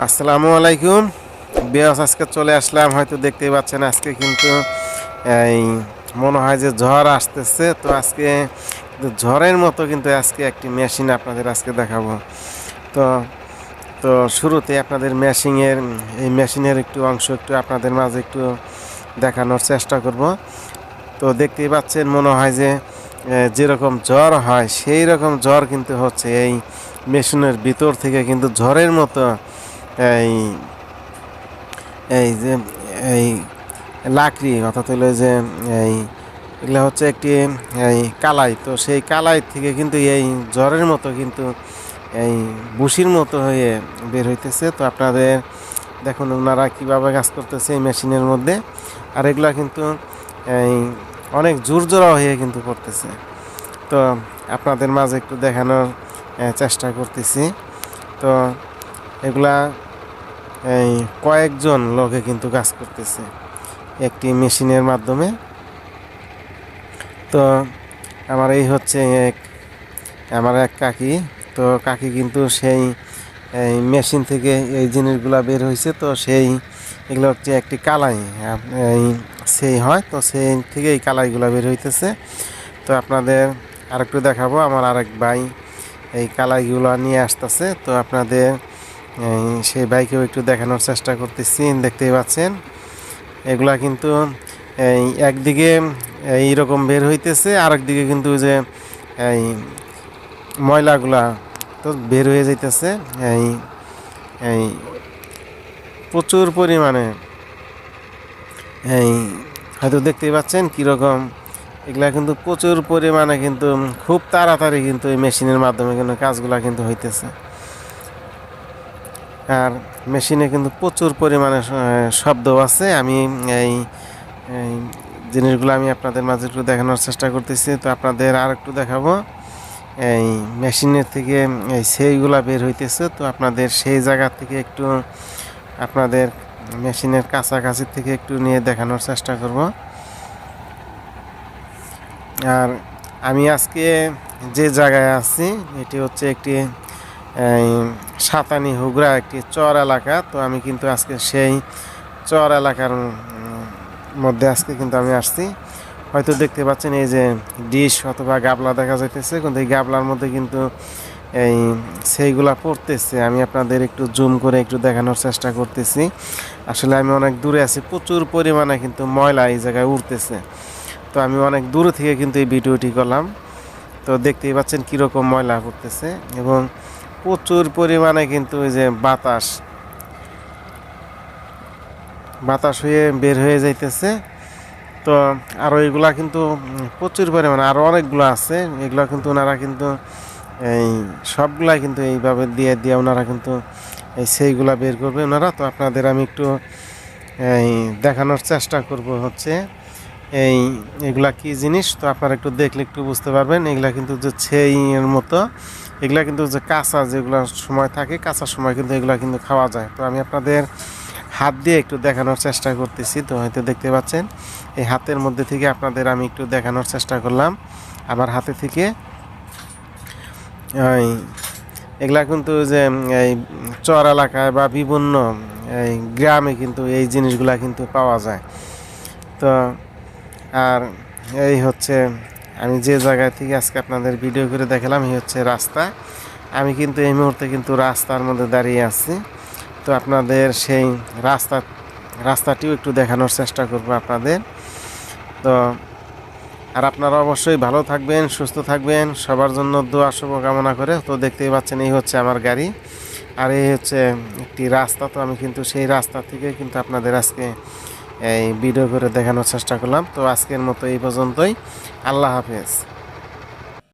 আসসালামু আলাইকুম বিয়াস, আজকে চলে আসলাম। হয়তো দেখতেই পাচ্ছেন আজকে কিন্তু এই মনে হয় যে ঝড় আসতেছে। তো আজকে ঝড়ের মতো কিন্তু আজকে একটি মেশিন আপনাদের আজকে দেখাবো। তো তো শুরুতে আপনাদের এই মেশিনের একটু অংশ একটু আপনাদের মাঝে একটু দেখানোর চেষ্টা করব। তো দেখতেই পাচ্ছেন মনে হয় যে যেরকম ঝড় হয় সেই রকম ঝড় কিন্তু হচ্ছে এই মেশিনের ভিতর থেকে, কিন্তু ঝড়ের মতো এই এই যে এই লাকড়ি অর্থাৎ হলো যে এই এগুলো হচ্ছে একটি এই কালাই। তো সেই কালাই থেকে কিন্তু এই জ্বরের মতো কিন্তু এই বুশির মতো হয়ে বের হইতেছে। তো আপনাদের দেখুন ওনারা কীভাবে কাজ করতেছে এই মেশিনের মধ্যে। আর এগুলা কিন্তু এই অনেক জোরজোড়া হয়ে কিন্তু করতেছে। তো আপনাদের মাঝে একটু দেখানোর চেষ্টা করতেছি। তো এগুলা এই কয়েকজন লোকে কিন্তু কাজ করতেছে একটি মেশিনের মাধ্যমে। তো আমার এই হচ্ছে আমার এক কাকি। তো কাকি কিন্তু সেই এই মেশিন থেকে এই জিনিসগুলা বের হয়েছে। তো সেই এগুলো হচ্ছে একটি কালাই এই সেই হয়, তো সেই থেকে এই কালাইগুলো বের হইতেছে। তো আপনাদের আরেকটু দেখাবো, আমার আরেক ভাই এই কালাইগুলো নিয়ে আসতেছে। তো আপনাদের সেই বাইকেও একটু দেখানোর চেষ্টা করতেছি। দেখতেই পাচ্ছেন এগুলা কিন্তু এই একদিকে এইরকম বের হইতেছে, আরেকদিকে কিন্তু যে এই ময়লাগুলা তো বের হয়ে যাইতেছে এই এই প্রচুর পরিমাণে। এই হয়তো দেখতেই পাচ্ছেন কীরকম এগুলা কিন্তু প্রচুর পরিমাণে, কিন্তু খুব তাড়াতাড়ি কিন্তু এই মেশিনের মাধ্যমে কিন্তু কাজগুলা কিন্তু হইতেছে। আর মেশিনে কিন্তু প্রচুর পরিমাণে শব্দ আছে। আমি এই জিনিসগুলো আমি আপনাদের মাঝে একটু দেখানোর চেষ্টা করতেছি। তো আপনাদের আর একটু দেখাবো এই মেশিনের থেকে এই সেইগুলা বের হইতেছে। তো আপনাদের সেই জায়গা থেকে একটু আপনাদের মেশিনের কাছাকাছি থেকে একটু নিয়ে দেখানোর চেষ্টা করব। আর আমি আজকে যে জায়গায় আছি এটি হচ্ছে একটি এই সাতানি হুগরা একটি চর এলাকা। তো আমি কিন্তু আজকে সেই চর এলাকার মধ্যে আজকে কিন্তু আমি আসছি। হয়তো দেখতে পাচ্ছেন এই যে ডিশ অথবা গাবলা দেখা যাইতেছে, কিন্তু এই গাবলার মধ্যে কিন্তু এই সেইগুলা পড়তেছে। আমি আপনাদের একটু জুম করে একটু দেখানোর চেষ্টা করতেছি। আসলে আমি অনেক দূরে আছি, প্রচুর পরিমাণে কিন্তু ময়লা এই জায়গায় উঠতেছে। তো আমি অনেক দূর থেকে কিন্তু এই ভিডিওটি করলাম। তো দেখতেই পাচ্ছেন কীরকম ময়লা পড়তেছে এবং প্রচুর পরিমাণে কিন্তু ওই যে বাতাস হয়ে বের হয়ে যাইতেছে। তো আরও এগুলা কিন্তু প্রচুর পরিমাণে আরও অনেকগুলো আছে। এগুলো কিন্তু ওনারা কিন্তু এই সবগুলাই কিন্তু এইভাবে দিয়ে দিয়ে ওনারা কিন্তু এই সেইগুলা বের করবে ওনারা। তো আপনাদের আমি একটু এই দেখানোর চেষ্টা করব হচ্ছে এগুলা কি জিনিস। তো আপনারা একটু দেখলে একটু বুঝতে পারবেন। এগুলা কিন্তু যে সেইয়ের মতো, এগুলা কিন্তু যে কাঁচা যেগুলো সময় থাকে, কাঁচা সময় কিন্তু এগুলা কিন্তু খাওয়া যায়। তো আমি আপনাদের হাত দিয়ে একটু দেখানোর চেষ্টা করতেছি। তো হয়তো দেখতে পাচ্ছেন এই হাতের মধ্যে থেকে আপনাদের আমি একটু দেখানোর চেষ্টা করলাম। আমার হাতে থেকে এগুলা কিন্তু যে এই চর এলাকায় বা বিভিন্ন এই গ্রামে কিন্তু এই জিনিসগুলা কিন্তু পাওয়া যায়। তো আর এই হচ্ছে আমি যে জায়গা থেকে আজকে আপনাদের ভিডিও করে দেখালাম, এই হচ্ছে রাস্তা। আমি কিন্তু এই মুহূর্তে কিন্তু রাস্তার মধ্যে দাঁড়িয়ে আছি। তো আপনাদের সেই রাস্তাটিও একটু দেখানোর চেষ্টা করব আপনাদের। তো আর আপনারা অবশ্যই ভালো থাকবেন, সুস্থ থাকবেন, সবার জন্য দোয়া শুভকামনা করে। তো দেখতেই পাচ্ছেন এই হচ্ছে আমার গাড়ি, আর এই হচ্ছে একটি রাস্তা। তো আমি কিন্তু সেই রাস্তা থেকে কিন্তু আপনাদের আজকে এই ভিডিও করে দেখানোর চেষ্টা করলাম। তো আজকের মতো এই পর্যন্তই। আল্লাহ হাফেজ।